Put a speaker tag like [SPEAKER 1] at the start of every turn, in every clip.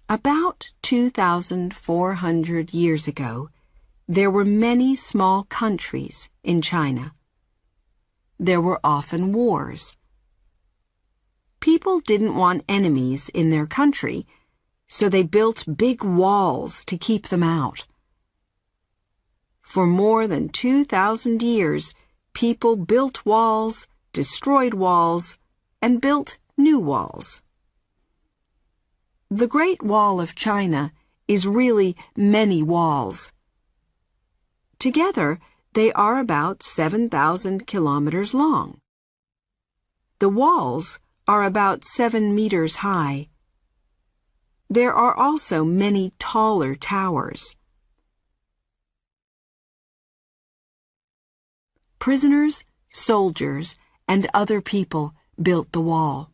[SPEAKER 1] About 2,400 years ago, there were many small countries in China. There were often wars. People didn't want enemies in their country, so they built big walls to keep them out. For more than 2,000 years, people built walls, destroyed walls, and built new walls. The Great Wall of China is really many walls. Together, they are about 7,000 kilometers long. The walls are about 7 meters high. There are also many taller towers. Prisoners, soldiers, and other people built the wall.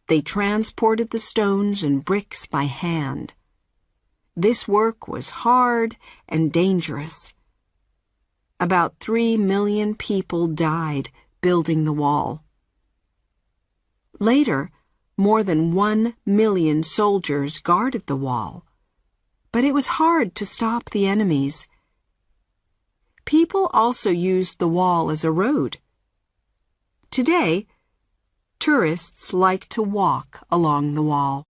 [SPEAKER 1] They transported the stones and bricks by hand. This work was hard and dangerous. About 3 million people died building the wall. Later, more than 1 million soldiers guarded the wall, but it was hard to stop the enemies. People also used the wall as a road. Today, tourists like to walk along the wall.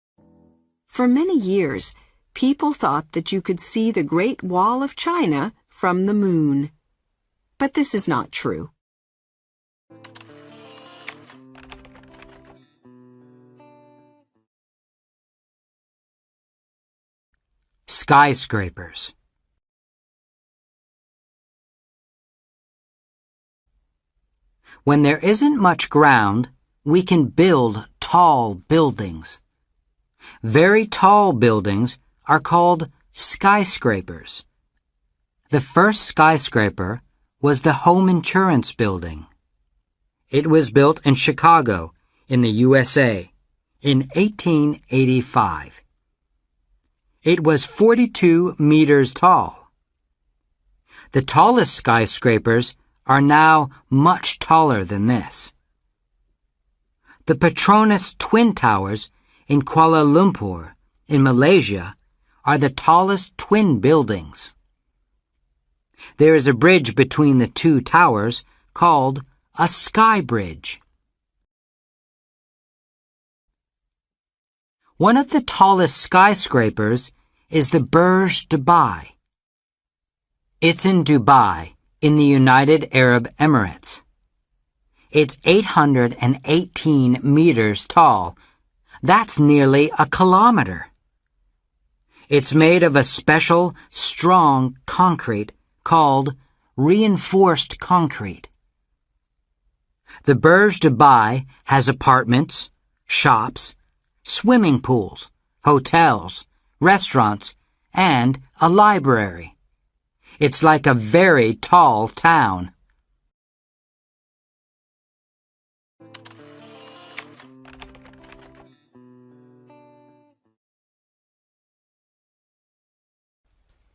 [SPEAKER 1] For many years, people thought that you could see the Great Wall of China from the moon. But this is not true.
[SPEAKER 2] Skyscrapers. When there isn't much ground, we can build tall buildings. Very tall buildings are called skyscrapers. The first skyscraper was the Home Insurance Building. It was built in Chicago, in the USA, in 1885. It was 42 meters tall. The tallest skyscrapers are now much taller than this. The Petronas Twin Towers in Kuala Lumpur, in Malaysia, are the tallest twin buildings. There is a bridge between the two towers called a sky bridge. One of the tallest skyscrapers is the Burj Dubai. It's in Dubai, in the United Arab Emirates. It's 818 meters tall. That's nearly a kilometer. It's made of a special, strong concrete called reinforced concrete. The Burj Dubai has apartments, shops, swimming pools, hotels, restaurants, and a library. It's like a very tall town.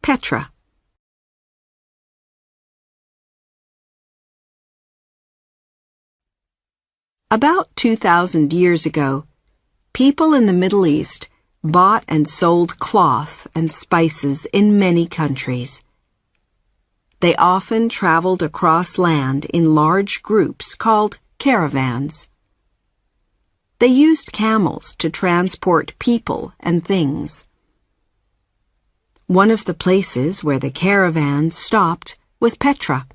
[SPEAKER 1] Petra. About 2,000 years ago, people in the Middle East bought and sold cloth and spices in many countries. They often traveled across land in large groups called caravans. They used camels to transport people and things. One of the places where the caravans stopped was Petra.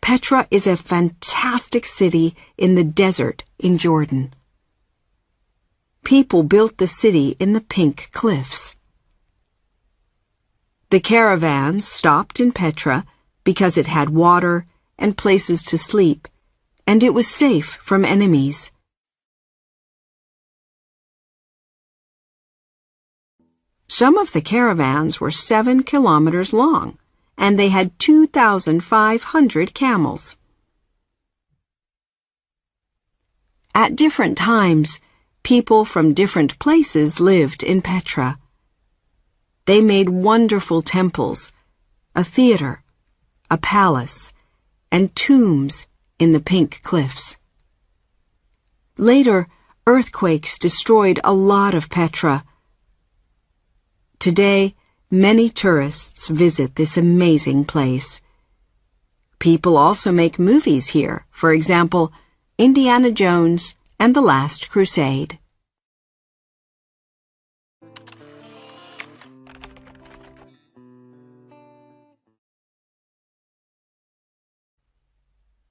[SPEAKER 1] Petra is a fantastic city in the desert in Jordan. People built the city in the Pink Cliffs. The caravans stopped in Petra because it had water and places to sleep, and it was safe from enemies. Some of the caravans were 7 kilometers long, and they had 2,500 camels. At different times, people from different places lived in Petra. They made wonderful temples, a theater, a palace, and tombs in the Pink Cliffs. Later, Earthquakes destroyed a lot of Petra. Today, many tourists visit this amazing place. People also make movies here, for example, Indiana Jones and the Last Crusade.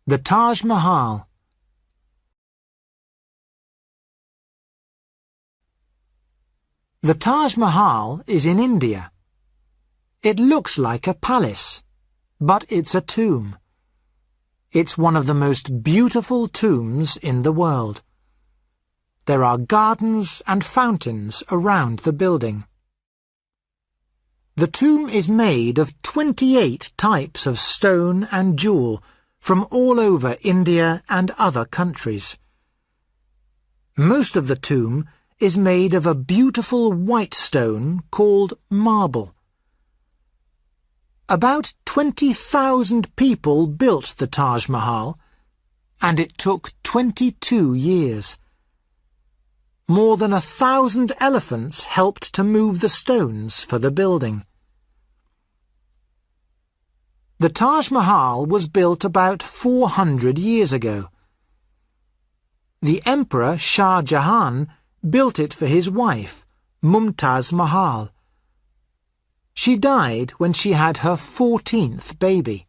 [SPEAKER 3] The Taj Mahal. The Taj Mahal is in India. It looks like a palace, but it's a tomb. It's one of the most beautiful tombs in the world. There are gardens and fountains around the building. The tomb is made of 28 types of stone and jewel from all over India and other countries. Most of the tomb is made of a beautiful white stone called marble. About 20,000 people built the Taj Mahal, and it took 22 years. More than 1,000 elephants helped to move the stones for the building. The Taj Mahal was built about 400 years ago. The Emperor Shah Jahan built it for his wife, Mumtaz Mahal. She died when she had her 14th baby.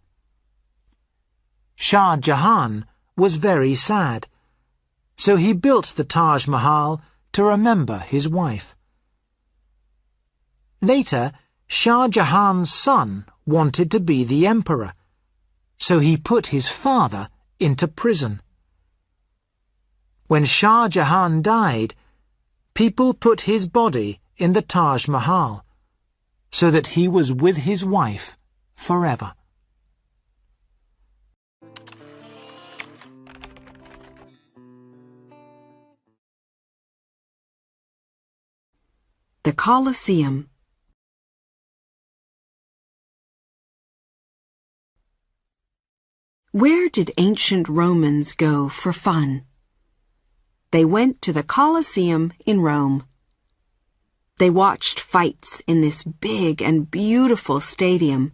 [SPEAKER 3] Shah Jahan was very sad, so he built the Taj Mahal to remember his wife. Later, Shah Jahan's son wanted to be the emperor, so he put his father into prison. When Shah Jahan died, people put his body in the Taj Mahal, so that he was with his wife forever.
[SPEAKER 1] The Colosseum. Where did ancient Romans go for fun? They went to the Colosseum in Rome. They watched fights in this big and beautiful stadium.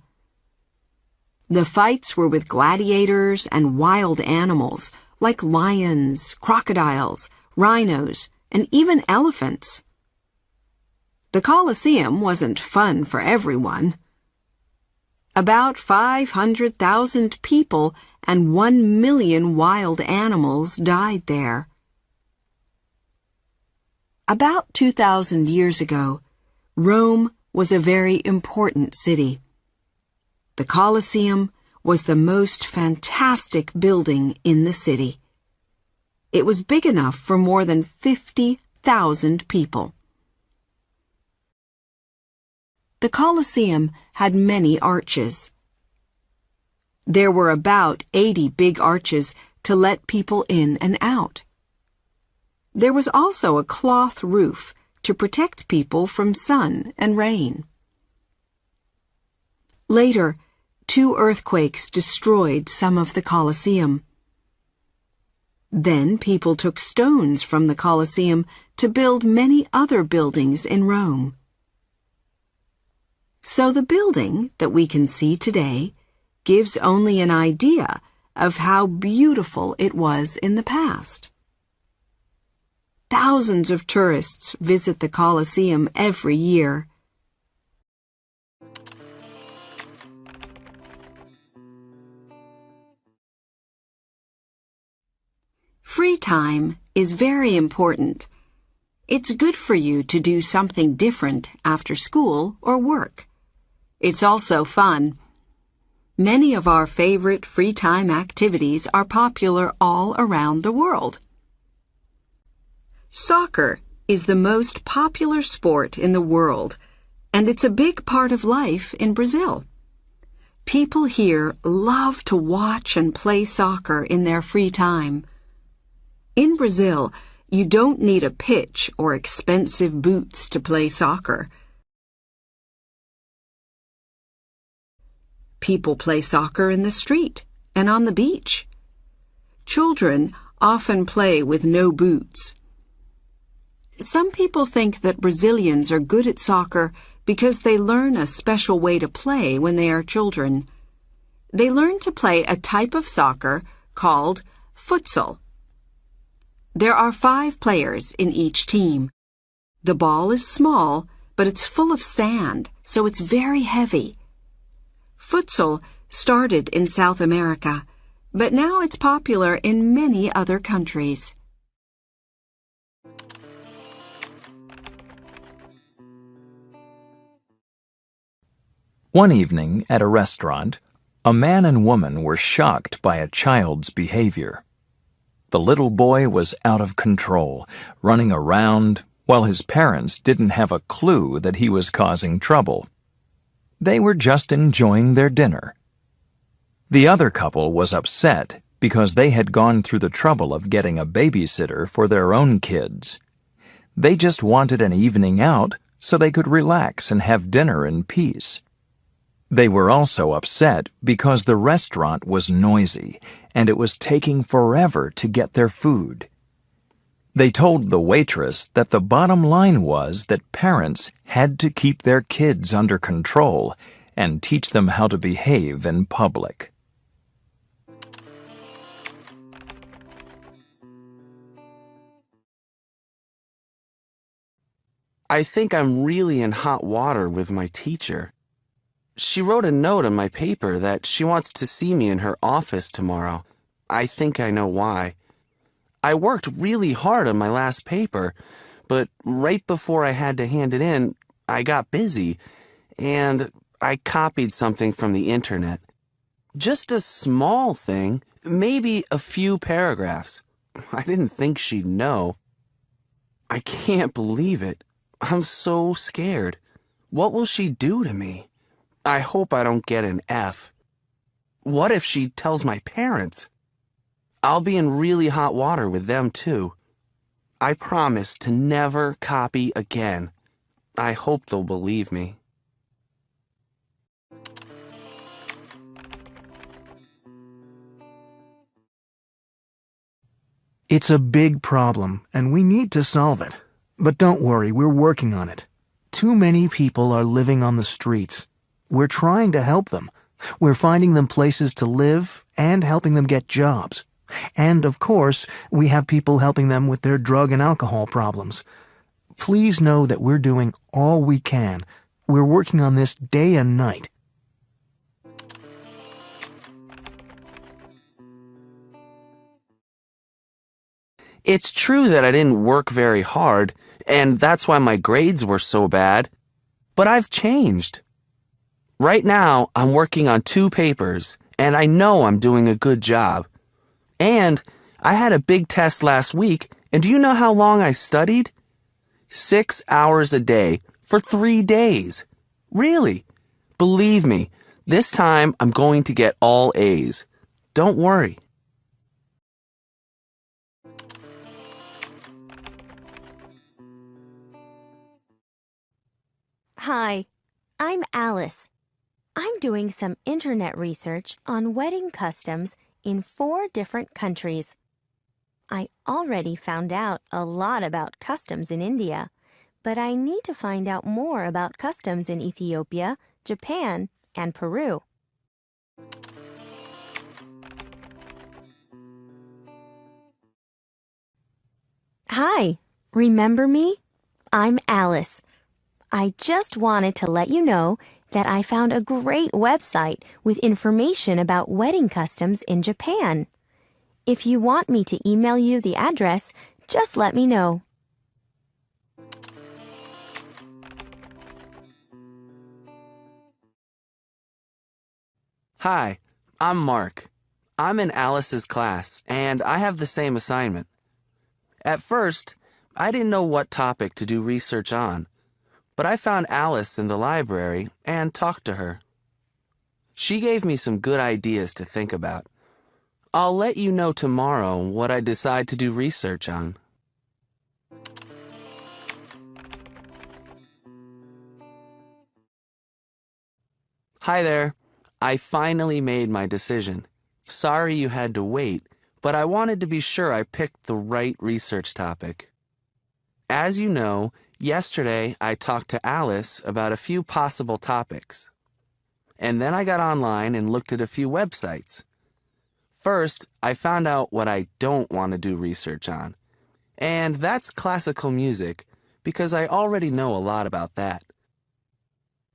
[SPEAKER 1] The fights were with gladiators and wild animals like lions, crocodiles, rhinos, and even elephants. The Colosseum wasn't fun for everyone. About 500,000 people and 1 million wild animals died there. About 2,000 years ago, Rome was a very important city. The Colosseum was the most fantastic building in the city. It was big enough for more than 50,000 people. The Colosseum had many arches. There were about 80 big arches to let people in and out. There was also a cloth roof to protect people from sun and rain. Later, 2 earthquakes destroyed some of the Colosseum. Then people took stones from the Colosseum to build many other buildings in Rome. So the building that we can see today gives only an idea of how beautiful it was in the past. Thousands of tourists visit the Colosseum every year. Free time is very important. It's good for you to do something different after school or work. It's also fun. Many of our favorite free time activities are popular all around the world. Soccer is the most popular sport in the world, and it's a big part of life in Brazil. People here love to watch and play soccer in their free time. In Brazil, you don't need a pitch or expensive boots to play soccer. People play soccer in the street and on the beach. Children often play with no boots. Some people think that Brazilians are good at soccer because they learn a special way to play when they are children. They learn to play a type of soccer called futsal. There are 5 players in each team. The ball is small, but it's full of sand, so it's very heavy. Futsal started in South America, but now it's popular in many other countries.
[SPEAKER 4] One evening at a restaurant, a man and woman were shocked by a child's behavior. The little boy was out of control, running around, while his parents didn't have a clue that he was causing trouble. They were just enjoying their dinner. The other couple was upset because they had gone through the trouble of getting a babysitter for their own kids. They just wanted an evening out so they could relax and have dinner in peace. They were also upset because the restaurant was noisy and it was taking forever to get their food. They told the waitress that the bottom line was that parents had to keep their kids under control and teach them how to behave in public.
[SPEAKER 5] I think I'm really in hot water with my teacher. She wrote a note on my paper that she wants to see me in her office tomorrow. I think I know why. I worked really hard on my last paper, but right before I had to hand it in, I got busy, and I copied something from the internet. Just a small thing, maybe a few paragraphs. I didn't think she'd know. I can't believe it. I'm so scared. What will she do to me? I hope I don't get an F. What if she tells my parents? I'll be in really hot water with them, too. I promise to never copy again. I hope they'll believe me.
[SPEAKER 6] It's a big problem, and we need to solve it. But don't worry, we're working on it. Too many people are living on the streets. We're trying to help them. We're finding them places to live and helping them get jobs. And, of course, we have people helping them with their drug and alcohol problems. Please know that we're doing all we can. We're working on this day and night.
[SPEAKER 5] It's true that I didn't work very hard, and that's why my grades were so bad. But I've changed. Right now, I'm working on 2 papers, and I know I'm doing a good job. And I had a big test last week, and do you know how long I studied? 6 hours a day for 3 days. Really? Believe me, this time I'm going to get all A's. Don't worry.
[SPEAKER 7] Hi, I'm Alice. I'm doing some internet research on wedding customs in 4 different countries. I already found out a lot about customs in India, but I need to find out more about customs in Ethiopia, Japan, and Peru. Hi, remember me? I'm Alice. I just wanted to let you know that I found a great website with information about wedding customs in Japan. If you want me to email you the address, just let me know.
[SPEAKER 5] Hi, I'm Mark. I'm in Alice's class, and I have the same assignment. At first, I didn't know what topic to do research on, but I found Alice in the library and talked to her. She gave me some good ideas to think about. I'll let you know tomorrow what I decide to do research on. Hi there. I finally made my decision. Sorry you had to wait, but I wanted to be sure I picked the right research topic. As you know, yesterday I talked to Alice about a few possible topics. And then I got online and looked at a few websites. First, I found out what I don't want to do research on. And that's classical music, because I already know a lot about that.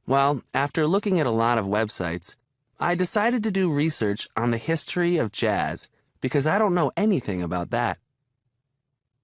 [SPEAKER 5] Well, after looking at a lot of websites, I decided to do research on the history of jazz, because I don't know anything about that.